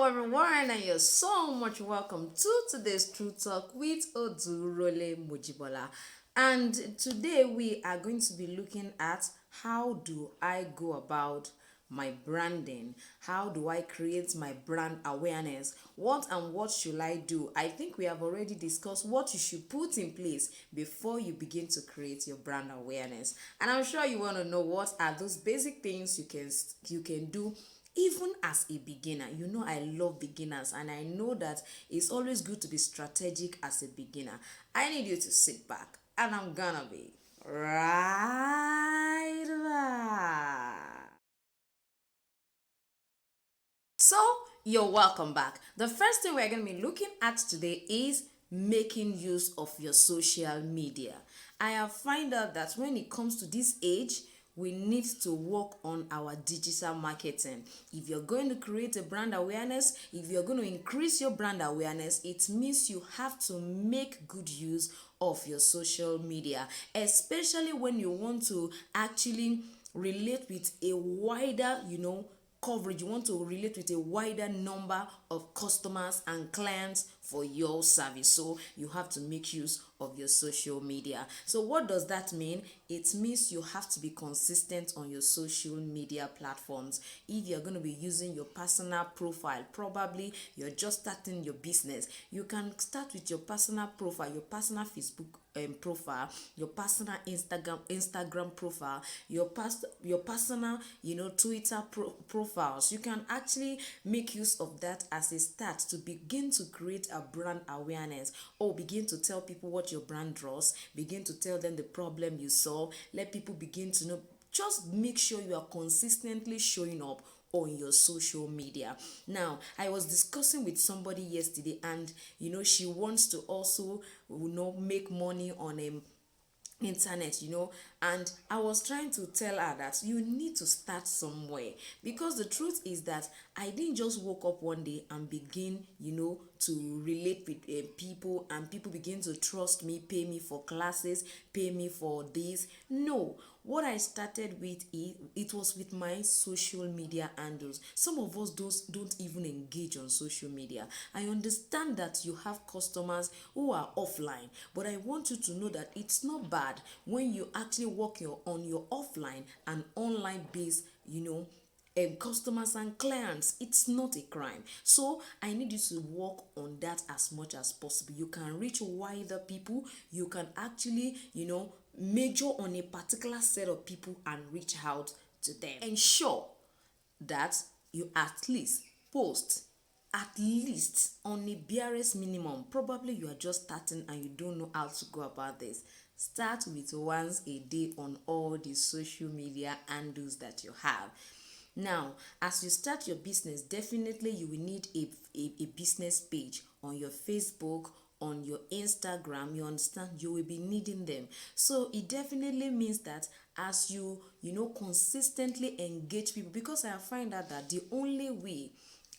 everyone, and you're so much welcome to today's True Talk with ODUROLE Mojibola. And today we are going to be looking at how do I go about my branding? How do I create my brand awareness? What should I do? I think we have already discussed what you should put in place before you begin to create your brand awareness. And I'm sure you want to know what are those basic things you can do even as a beginner. You know, I love beginners, and I know that it's always good to be strategic as a beginner. I need you to sit back, and I'm gonna be right back. So, you're welcome back. The first thing we're going to be looking at today is making use of your social media. I have found out that when it comes to this age, we need to work on our digital marketing. If you're going to create a brand awareness, if you're going to increase your brand awareness, it means you have to make good use of your social media, especially when you want to actually relate with a wider, coverage. You want to relate with a wider number of customers and clients for your service, so you have to make use of your social media. So what does that mean? It means you have to be consistent on your social media platforms. If you're going to be using your personal profile, probably you're just starting your business, you can start with your personal profile, your personal Facebook profile, your personal Instagram profile, your personal Twitter profiles. You can actually make use of that as a start to begin to create a brand awareness, or begin to tell people what your brand draws, begin to tell them the problem you solve, let people begin to know. Just make sure you are consistently showing up on your social media. Now, I was discussing with somebody yesterday, and she wants to also make money on internet, and I was trying to tell her that you need to start somewhere, because the truth is that I didn't just woke up one day and begin to relate with people, and people begin to trust me, pay me for classes, pay me for this. No, what I started with, it was with my social media handles. Some of us don't even engage on social media. I understand that you have customers who are offline, but I want you to know that it's not bad when you actually work on your offline and online base, customers and clients. It's not a crime. So I need you to work on that as much as possible. You can reach wider people. You can actually major on a particular set of people and reach out to them. Ensure that you at least post at least on a barest minimum. Probably you are just starting and you don't know how to go about this. Start with once a day on all the social media handles that you have. Now, as you start your business, definitely you will need a business page on your Facebook, on your Instagram. You understand, you will be needing them. So it definitely means that as you consistently engage people, because I find out that the only way,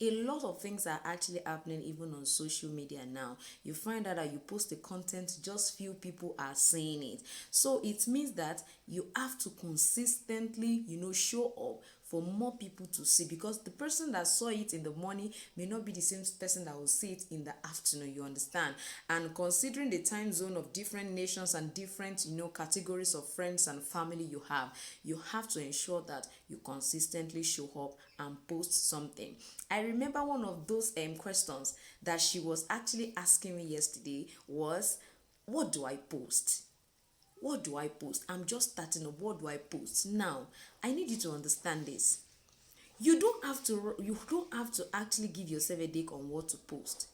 a lot of things are actually happening even on social media now. You find out that you post the content, just few people are seeing it. So it means that you have to consistently show up for more people to see, because the person that saw it in the morning may not be the same person that will see it in the afternoon. You understand? And considering the time zone of different nations and different categories of friends and family you have to ensure that you consistently show up and post something. I remember one of those questions that she was actually asking me yesterday was, what do I post? What do I post? I'm just starting up. What do I post? Now, I need you to understand this. You don't have to actually give yourself a date on what to post.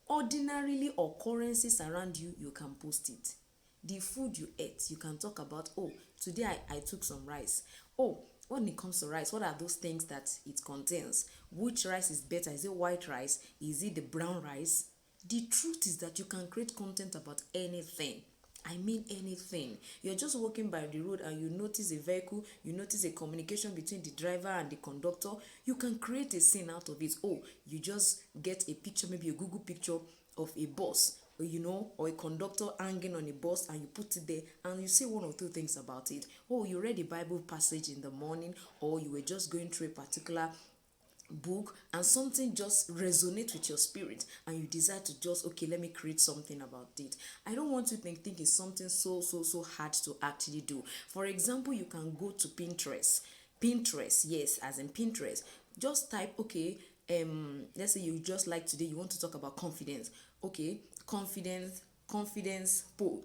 Ordinarily, occurrences around you, you can post it. The food you ate, you can talk about, oh, today I took some rice. Oh, when it comes to rice, what are those things that it contains? Which rice is better? Is it white rice? Is it the brown rice? The truth is that you can create content about anything. I mean anything. You're just walking by the road and you notice a vehicle, you notice a communication between the driver and the conductor. You can create a scene out of it. Oh, you just get a picture, maybe a Google picture of a bus, or a conductor hanging on a bus, and you put it there and you say one or two things about it. Oh, you read a Bible passage in the morning, or you were just going through a particular book and something just resonate with your spirit and you decide to just, okay, let me create something about it. I don't want you to think it's something so hard to actually do. For example, you can go to Pinterest, yes, as in Pinterest, just type, okay, let's say you just like today you want to talk about confidence. Okay, confidence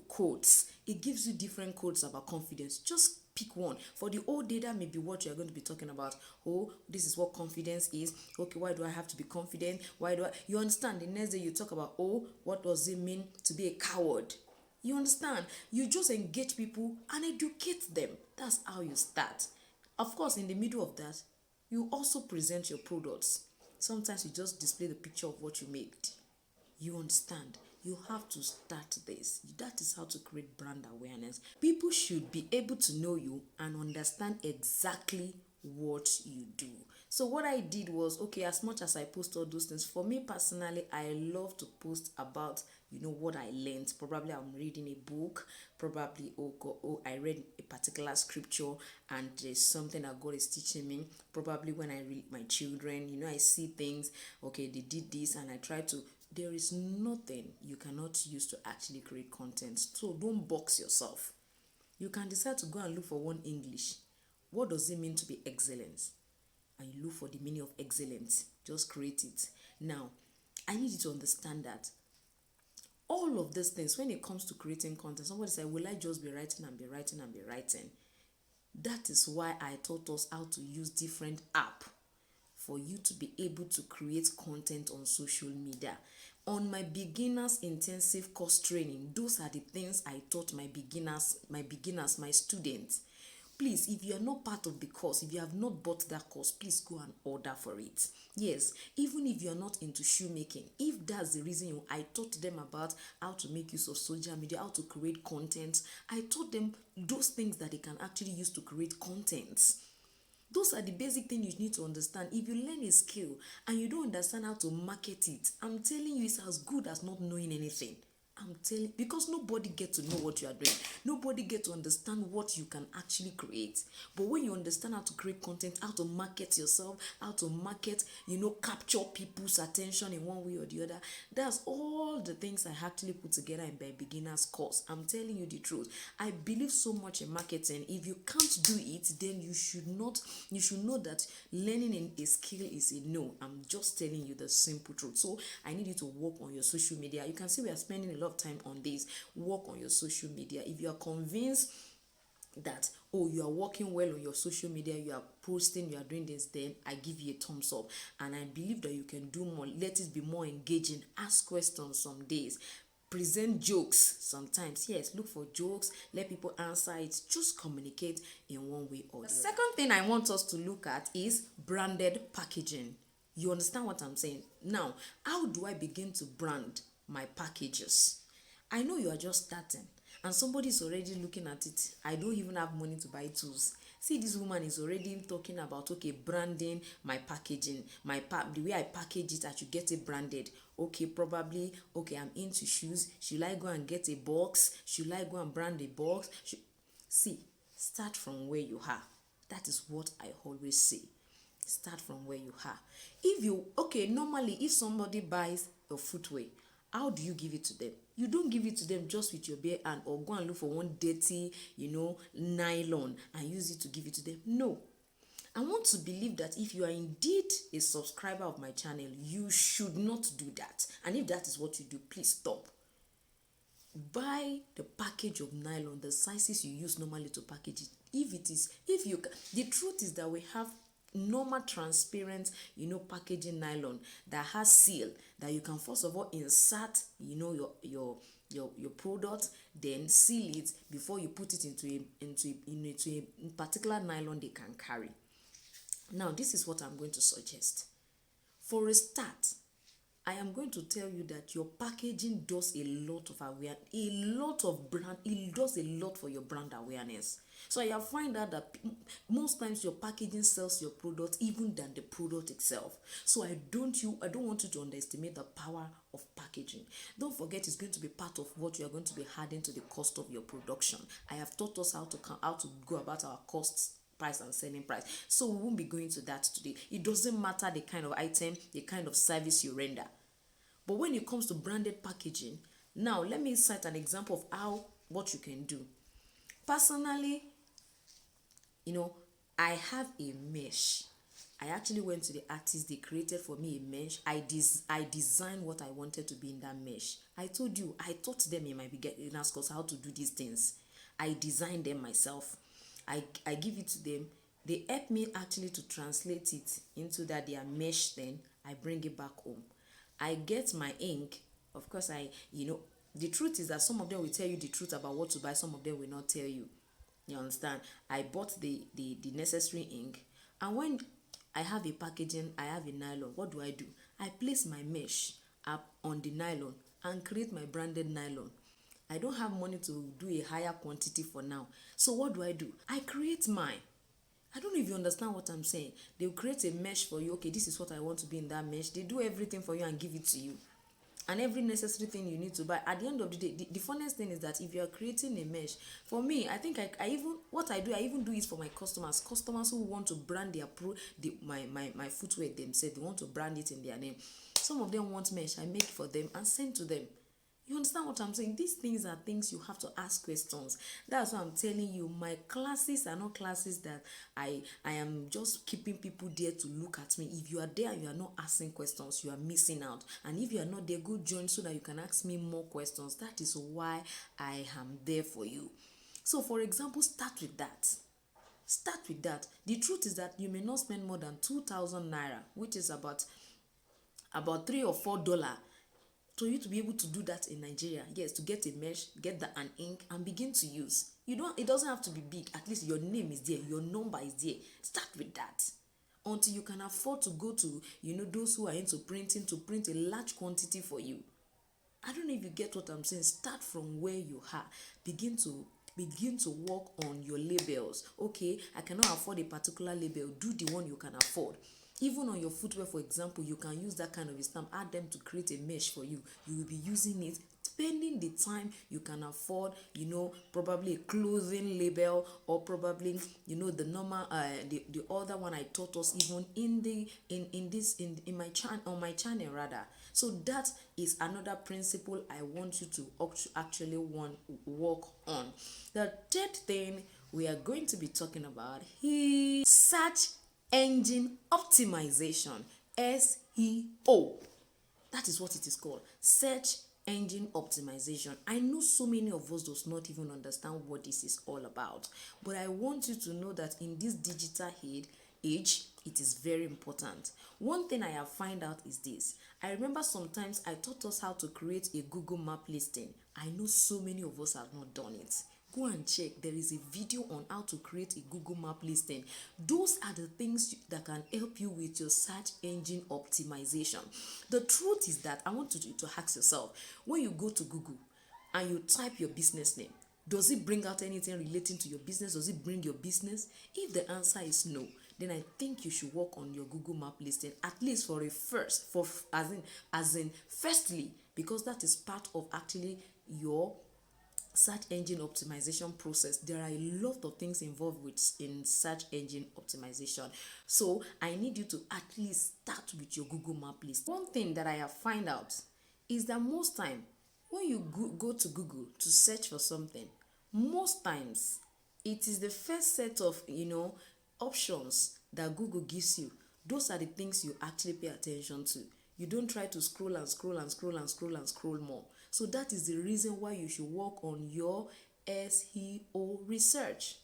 quotes. It gives you different quotes about confidence. Just pick one. For the old data may be what you're going to be talking about. Oh, this is what confidence is. Okay, why do I have to be confident? Why do I, you understand? The next day you talk about, oh, what does it mean to be a coward? You understand? You just engage people and educate them. That's how you start. Of course, in the middle of that, you also present your products. Sometimes you just display the picture of what you made. You understand? You have to start this. That is how to create brand awareness. People should be able to know you and understand exactly what you do. So what I did was, okay, as much as I post all those things, for me personally, I love to post about, what I learned. Probably I'm reading a book, probably, I read a particular scripture and there's something that God is teaching me. Probably when I read my children, I see things, okay, they did this and I try to. There is nothing you cannot use to actually create content. So don't box yourself. You can decide to go and look for one English. What does it mean to be excellent? And you look for the meaning of excellence. Just create it. Now, I need you to understand that all of these things, when it comes to creating content, somebody said, will I just be writing and be writing and be writing? That is why I taught us how to use different apps for you to be able to create content on social media. On my beginners intensive course training, those are the things I taught my beginners, my students. Please, if you are not part of the course, if you have not bought that course, please go and order for it. Yes, even if you are not into shoemaking, if that's the reason I taught them about how to make use of social media, how to create content, I taught them those things that they can actually use to create content. Those are the basic things you need to understand. If you learn a skill and you don't understand how to market it, I'm telling you, it's as good as not knowing anything. I'm telling, because nobody gets to know what you are doing. Nobody gets to understand what you can actually create. But when you understand how to create content, how to market yourself, how to market, capture people's attention in one way or the other, that's all the things I actually put together in my beginner's course. I'm telling you the truth. I believe so much in marketing. If you can't do it, then you should know that learning in a skill is a no. I'm just telling you the simple truth. So I need you to work on your social media. You can see we are spending a lot of time on this. Work on your social media. If you are convinced that, you are working well on your social media, you are posting, you are doing this, then I give you a thumbs up. And I believe that you can do more. Let it be more engaging. Ask questions some days. Present jokes sometimes. Yes, look for jokes. Let people answer it. Just communicate in one way or the other. The second thing I want us to look at is branded packaging. You understand what I'm saying? Now, how do I begin to brand my packages? I know you are just starting and somebody is already looking at it. I don't even have money to buy tools. See, this woman is already talking about, okay, branding my packaging, the way I package it, I should get it branded. Okay, probably, okay, I'm into shoes. Should I go and get a box? Should I go and brand a box? See, start from where you are. That is what I always say. Start from where you are. Normally, if somebody buys a footwear, how do you give it to them? You don't give it to them just with your bare hand or go and look for one dirty, nylon and use it to give it to them. No. I want to believe that if you are indeed a subscriber of my channel, you should not do that. And if that is what you do, please stop. Buy the package of nylon, the sizes you use normally to package it. The truth is that we have normal transparent packaging nylon that has seal that you can first of all insert your product, then seal it before you put it into a particular nylon they can carry. Now this is what I'm going to suggest. For a start, I am going to tell you that your packaging does a lot of awareness, it does a lot for your brand awareness. So I have found out that most times your packaging sells your product even than the product itself. So I don't want you to underestimate the power of packaging. Don't forget, it's going to be part of what you are going to be adding to the cost of your production. I have taught us how to go about our costs price and selling price. So we won't be going to that today. It doesn't matter the kind of item, the kind of service you render. But when it comes to branded packaging, now let me cite an example of what you can do. Personally, I have a mesh. I actually went to the artist, they created for me a mesh. I designed what I wanted to be in that mesh. I told you, I taught them in my beginner's course how to do these things. I designed them myself. I give it to them. They help me actually to translate it into that their mesh. Then I bring it back home. I get my ink. Of course, the truth is that some of them will tell you the truth about what to buy. Some of them will not tell you. You understand? I bought the necessary ink, and when I have a packaging, I have a nylon. What do? I place my mesh up on the nylon and create my branded nylon. I don't have money to do a higher quantity for now. So what do? I create mine. I don't know if you understand what I'm saying. They'll create a mesh for you. Okay, this is what I want to be in that mesh. They do everything for you and give it to you. And every necessary thing you need to buy. At the end of the day, the funniest thing is that if you are creating a mesh, for me, I think I even do it for my customers who want to brand my footwear themselves. They want to brand it in their name. Some of them want mesh. I make it for them and send to them. You understand what I'm saying? These things are things you have to ask questions. That's why I'm telling you, my classes are not classes that I am just keeping people there to look at me. If you are there and you are not asking questions, you are missing out. And if you are not there, go join so that you can ask me more questions. That is why I am there for you. So for example, start with that. Start with that. The truth is that you may not spend more than 2,000 naira, which is about $3 or $4. For you to be able to do that in Nigeria, yes, to get a mesh, get an ink, and begin to use. It doesn't have to be big. At least your name is there, your number is there. Start with that. Until you can afford to go to, those who are into printing to print a large quantity for you. I don't know if you get what I'm saying. Start from where you are. Begin to work on your labels. Okay, I cannot afford a particular label. Do the one you can afford. Even on your footwear, for example, you can use that kind of a stamp, add them to create a mesh for you. You will be using it spending the time you can afford, probably a clothing label, or probably, the normal, the other one I taught us even in my channel, on my channel rather. So that is another principle I want you to actually work on. The third thing we are going to be talking about is search engine optimization, SEO. That is what it is called, search engine optimization. I know so many of us does not even understand what this is all about, but I want you to know that in this digital age, it is very important. One thing I have found out is this. I remember sometimes I taught us how to create a Google map listing. I know so many of us have not done it. Go and check. There is a video on how to create a Google map listing. Those are the things that can help you with your search engine optimization. The truth is that I want you to ask yourself, when you go to Google and you type your business name, does it bring out anything relating to your business? Does it bring your business? If the answer is no, then I think you should work on your Google map listing, at least for a first, firstly, because that is part of actually your search engine optimization process. There are a lot of things involved in search engine optimization. So I need you to at least start with your Google map list. One thing that I have found out is that most time when you go to Google to search for something, most times it is the first set of options that Google gives you. Those are the things you actually pay attention to. You don't try to scroll more. So that is the reason why you should work on your SEO research.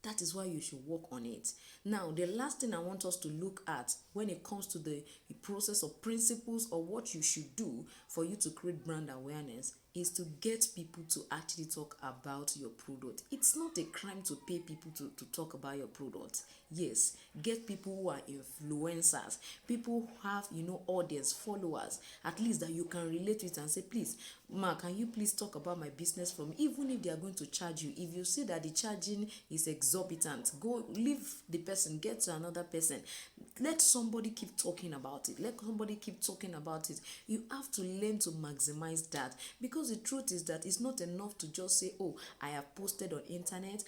That is why you should work on it. Now, the last thing I want us to look at when it comes to the process of principles or what you should do for you to create brand awareness is to get people to actually talk about your product. It's not a crime to pay people to talk about your product. Yes, get people who are influencers, people who have, audience, followers, at least that you can relate with and say, please, Ma, can you please talk about my business for me? Even if they are going to charge you, if you see that the charging is exorbitant, go leave the person, get to another person. Let somebody keep talking about it. Let somebody keep talking about it. You have to learn to maximize that, because because the truth is that it's not enough to just say, oh, I have posted on internet,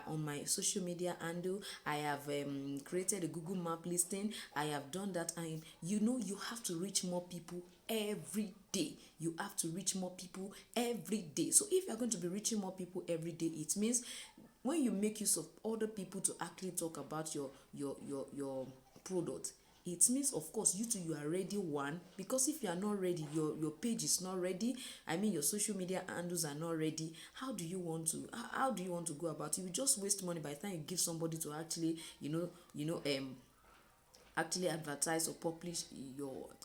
on my social media handle, I have created a Google map listing, I have done that. And you have to reach more people every day. You have to reach more people every day. So if you're going to be reaching more people every day, it means when you make use of other people to actually talk about your product, it means, of course, you too, you are ready. One, because if you are not ready, your page is not ready, I mean your social media handles are not ready, how do you want to go about it? You will just waste money by the time you give somebody to actually actually advertise or publish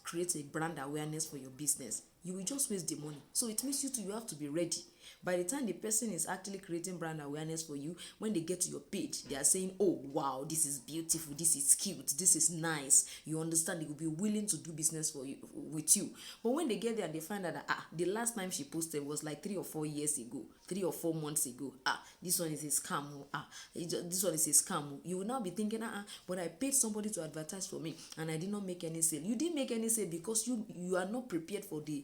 create a brand awareness for your business. You will just waste the money. So it means you too, you have to be ready. By the time the person is actually creating brand awareness for you, when they get to your page, they are saying, oh wow, this is beautiful, this is cute, this is nice. You understand, they will be willing to do business for you with you. But when they get there, they find out that the last time she posted was like 3 or 4 years ago, 3 or 4 months ago. This one is a scam. This one is a scam. You will now be thinking, but I paid somebody to advertise for me and I did not make any sale. You didn't make any sale because you are not prepared for the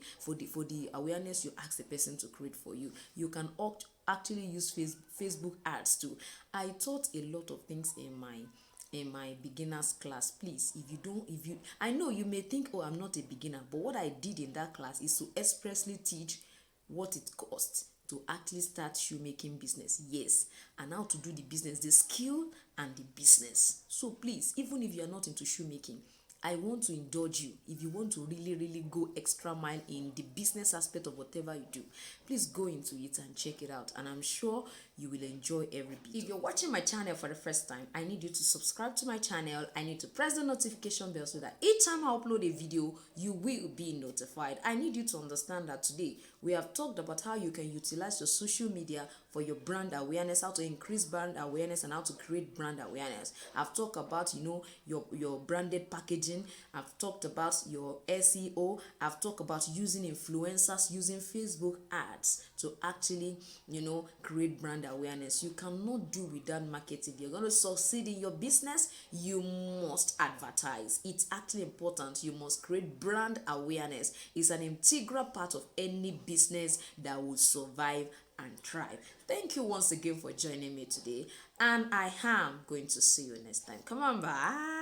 awareness you ask the person to create for you. You can actually use Facebook ads too. I taught a lot of things in my beginners class. Please, I know you may think, oh, I'm not a beginner, but what I did in that class is to expressly teach what it costs to actually start shoemaking business. Yes, and how to do the business, the skill and the business. So please, even if you are not into shoemaking, I want to indulge you. If you want to really go extra mile in the business aspect of whatever you do, please go into it and check it out, and I'm sure you will enjoy every bit. If you're watching my channel for the first time, I need you to subscribe to my channel. I need to press the notification bell so that each time I upload a video, you will be notified. I need you to understand that today we have talked about how you can utilize your social media for your brand awareness, how to increase brand awareness, and how to create brand awareness. I've talked about your branded packaging. I've talked about your SEO. I've talked about using influencers, using Facebook ads to actually create brand awareness. You cannot do without marketing. You're going to succeed in your business, you must advertise. It's actually important. You must create brand awareness. It's an integral part of any business that will survive and thrive. Thank you once again for joining me today, and I am going to see you next time. Come on, bye.